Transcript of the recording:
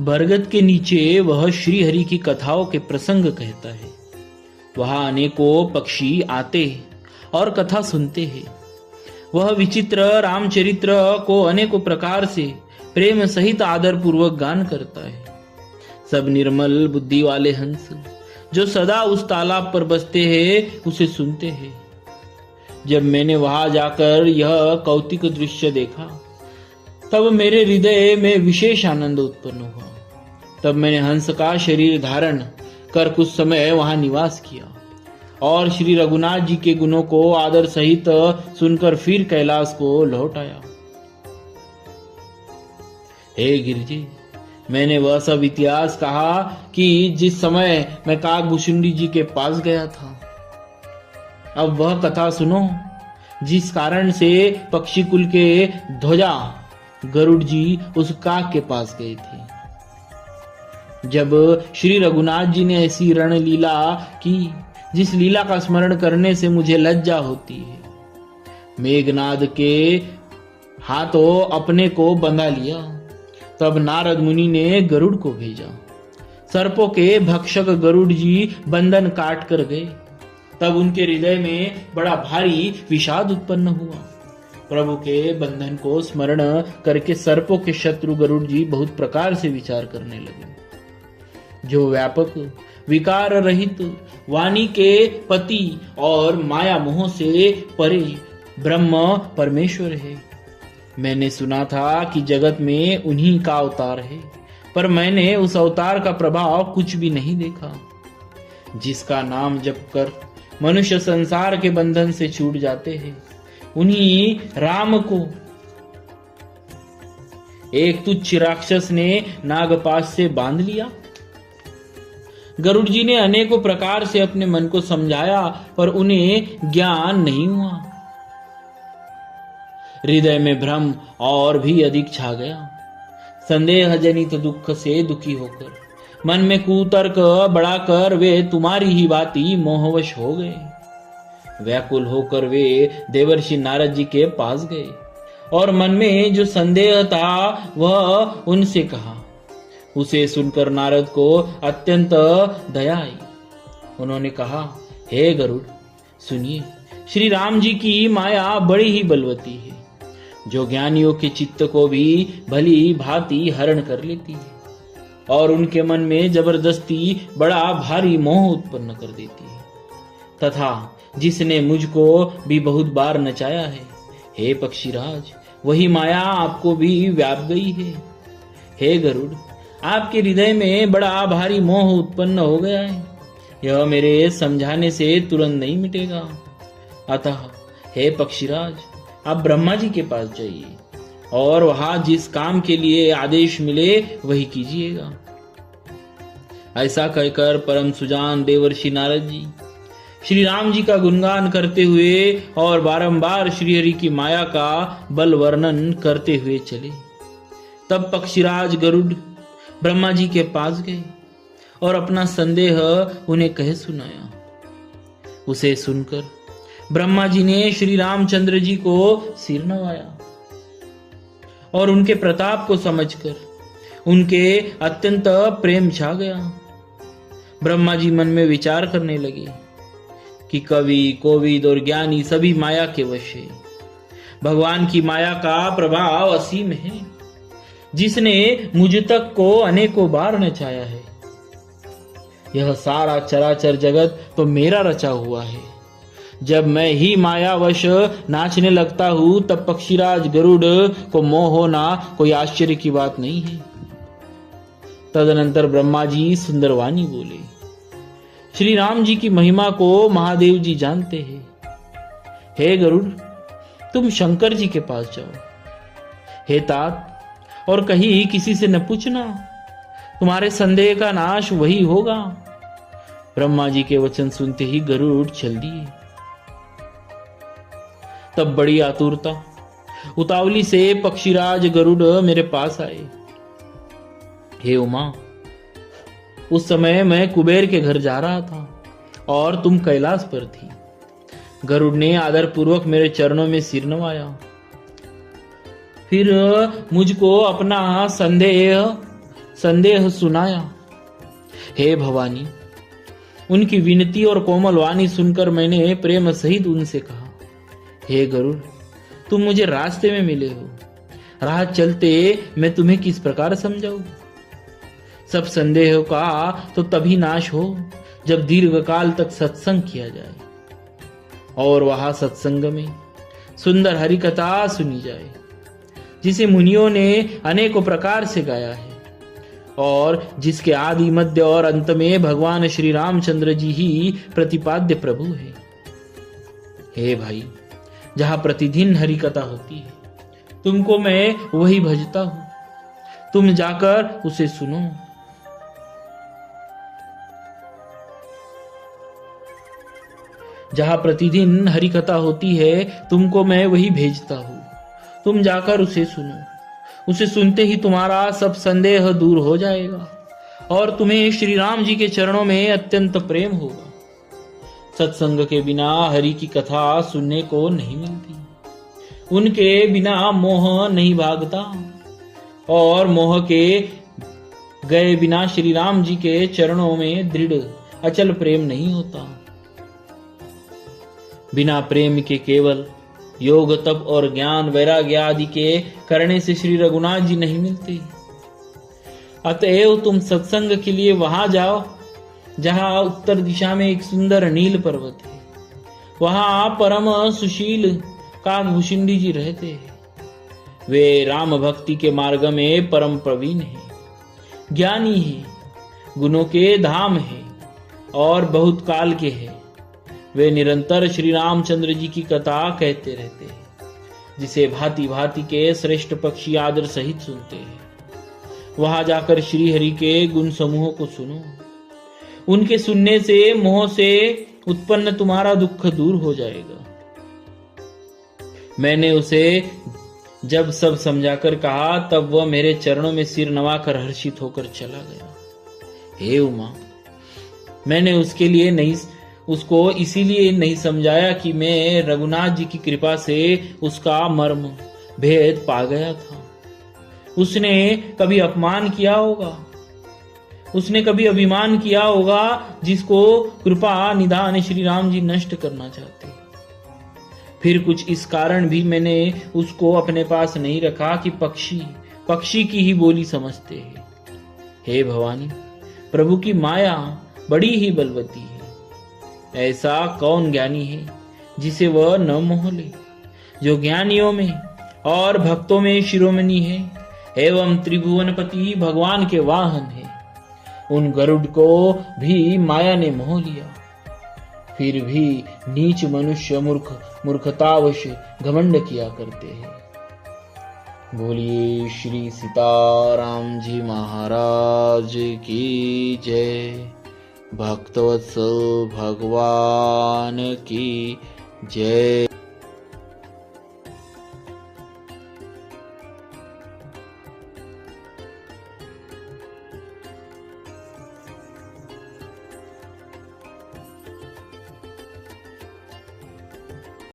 बरगद के नीचे वह श्रीहरि की कथाओं के प्रसंग कहता है। वहां अनेकों पक्षी आते और कथा सुनते हैं। वह विचित्र रामचरित्र को अनेकों प्रकार से प्रेम सहित आदर पूर्वक गान करता है। सब निर्मल बुद्धि वाले हंस जो सदा उस तालाब पर बसते हैं उसे सुनते हैं। जब मैंने वहां जाकर यह कौतिक दृश्य देखा तब मेरे हृदय में विशेष आनंद उत्पन्न हुआ। तब मैंने हंस का शरीर धारण कर कुछ समय वहां निवास किया और श्री रघुनाथ जी के गुणों को आदर सहित सुनकर फिर कैलाश को लौट आया। हे गिरिजी, मैंने वह सब इतिहास कहा कि जिस समय मैं काकभूषुंडी जी के पास गया था। अब वह कथा सुनो जिस कारण से पक्षी कुल के ध्वजा गरुड़ जी उस काक के पास गए थे। जब श्री रघुनाथ जी ने ऐसी रणलीला की जिस लीला का स्मरण करने से मुझे लज्जा होती है। मेघनाद के हाथों अपने को बंधा लिया। तब नारद मुनि ने गरुड़ को भेजा। सर्पों के भक्षक गरुड़ जी बंधन काट कर गए। तब उनके हृदय में बड़ा भारी विषाद उत्पन्न हुआ। प्रभु के बंधन को स्मरण करके सर्पों के शत्रु गरुड़ जी बहुत प्रकार से विचार करने लगे। जो व्यापक विकार रहित वाणी के पति और माया मोह से परे ब्रह्म परमेश्वर है। मैंने सुना था कि जगत में उन्हीं का अवतार है, पर मैंने उस अवतार का प्रभाव कुछ भी नहीं देखा। जिसका नाम जप कर मनुष्य संसार के बंधन से छूट जाते हैं, उन्हीं राम को एक तुच्छ राक्षस ने नागपाश से बांध लिया। गरुड़ जी ने अनेकों प्रकार से अपने मन को समझाया, पर उन्हें ज्ञान नहीं हुआ। हृदय में भ्रम और भी अधिक छा गया। संदेह जनित दुख से दुखी होकर मन में कुतर्क बढ़ाकर वे तुम्हारी ही बाती मोहवश हो गए। व्याकुल होकर वे देवर्षि नारद जी के पास गए और मन में जो संदेह था वह उनसे कहा। उसे सुनकर नारद को अत्यंत दया आई। उन्होंने कहा, हे गरुड़, सुनिए, श्री राम जी की माया बड़ी ही बलवती है, जो ज्ञानियों के चित्त को भी भली भांति हरण कर लेती है और उनके मन में जबरदस्ती बड़ा भारी मोह उत्पन्न कर देती है, तथा जिसने मुझको भी बहुत बार नचाया है। हे पक्षीराज, वही माया आपको भी व्याप गई है। हे गरुड़, आपके हृदय में बड़ा भारी मोह उत्पन्न हो गया है। यह मेरे समझाने से तुरंत नहीं मिटेगा। अतः हे पक्षीराज, आप ब्रह्मा जी के पास जाइए और वहां जिस काम के लिए आदेश मिले वही कीजिएगा। ऐसा कहकर परम सुजान देवर्षि नारद जी श्री राम जी का गुणगान करते हुए और बारंबार श्रीहरि की माया का बल वर्णन करते हुए चले। तब पक्षीराज गरुड़ ब्रह्मा जी के पास गए और अपना संदेह उन्हें कह सुनाया। उसे सुनकर ब्रह्मा जी ने श्री रामचंद्र जी को सिर नवाया और उनके प्रताप को समझकर उनके अत्यंत प्रेम छा गया। ब्रह्मा जी मन में विचार करने लगे कि कवि, कोविद और ज्ञानी सभी माया के वश है। भगवान की माया का प्रभाव असीम है, जिसने मुझ तक को अनेकों बार नचाया है। यह सारा चराचर जगत तो मेरा रचा हुआ है। जब मैं ही मायावश नाचने लगता हूं तब पक्षीराज गरुड़ को मोह होना कोई आश्चर्य की बात नहीं है। तदनंतर ब्रह्मा जी सुंदरवाणी बोले, श्री राम जी की महिमा को महादेव जी जानते हैं। हे गरुड़, तुम शंकर जी के पास जाओ। हे तात, और कहीं किसी से न पूछना, तुम्हारे संदेह का नाश वही होगा। ब्रह्मा जी के वचन सुनते ही गरुड़ चल दिए। तब बड़ी आतुरता उतावली से पक्षीराज गरुड़ मेरे पास आए। हे उमा, उस समय मैं कुबेर के घर जा रहा था और तुम कैलाश पर थी। गरुड़ ने आदर पूर्वक मेरे चरणों में सिर नवाया। फिर मुझको अपना संदेह संदेह सुनाया। हे भवानी, उनकी विनती और कोमल वाणी सुनकर मैंने प्रेम सहित उनसे कहा, हे गरुड़, तुम मुझे रास्ते में मिले हो, राह चलते मैं तुम्हें किस प्रकार समझाऊं? सब संदेह का तो तभी नाश हो जब दीर्घ काल तक सत्संग किया जाए और वहां सत्संग में सुंदर हरि कथा सुनी जाए, जिसे मुनियों ने अनेकों प्रकार से गाया है और जिसके आदि मध्य और अंत में भगवान श्री रामचंद्र जी ही प्रतिपाद्य प्रभु है। हे भाई, जहां प्रतिदिन हरि कथा होती है, तुमको मैं वही भजता हूं, तुम जाकर उसे सुनो। जहां प्रतिदिन हरि कथा होती है, तुमको मैं वही भेजता हूं, तुम जाकर उसे सुनो। उसे सुनते ही तुम्हारा सब संदेह दूर हो जाएगा और तुम्हें श्री राम जी के चरणों में अत्यंत प्रेम होगा। सत्संग के बिना हरि की कथा सुनने को नहीं मिलती, उनके बिना मोह नहीं भागता और मोह के गए बिना श्री राम जी के चरणों में दृढ़ अचल प्रेम नहीं होता। बिना प्रेम के केवल योग तप और ज्ञान वैराग्य आदि के करने से श्री रघुनाथ जी नहीं मिलते। अतएव तुम सत्संग के लिए वहां जाओ जहां उत्तर दिशा में एक सुंदर नील पर्वत है। वहां परम सुशील काकभूषिंडी जी रहते हैं। वे राम भक्ति के मार्ग में परम प्रवीण हैं, ज्ञानी हैं, गुणों के धाम हैं और बहुत काल के हैं। वे निरंतर श्री रामचंद्र जी की कथा कहते रहते हैं, जिसे भांति भांति के श्रेष्ठ पक्षी आदर सहित सुनते हैं। वहां जाकर श्री हरि के गुण समूह को सुनो। उनके सुनने से मोह से उत्पन्न तुम्हारा दुख दूर हो जाएगा। मैंने उसे जब सब समझाकर कहा, तब वह मेरे चरणों में सिर नवाकर हर्षित होकर चला गया। हे उमा, मैंने उसको इसीलिए नहीं समझाया कि मैं रघुनाथ जी की कृपा से उसका मर्म भेद पा गया था। उसने कभी अपमान किया होगा, उसने कभी अभिमान किया होगा, जिसको कृपा निधान श्री राम जी नष्ट करना चाहते। फिर कुछ इस कारण भी मैंने उसको अपने पास नहीं रखा कि पक्षी की ही बोली समझते हैं। हे भवानी, प्रभु की माया बड़ी ही बलवती है। ऐसा कौन ज्ञानी है जिसे वह न मोह ले, जो ज्ञानियों में और भक्तों में शिरोमणि है एवं त्रिभुवनपति भगवान के वाहन है। उन गरुड़ को भी माया ने मोह लिया, फिर भी नीच मनुष्य मूर्खतावश घमंड किया करते हैं। बोलिए श्री सीताराम जी महाराज की जय। भक्तवत्सल भगवान की जय।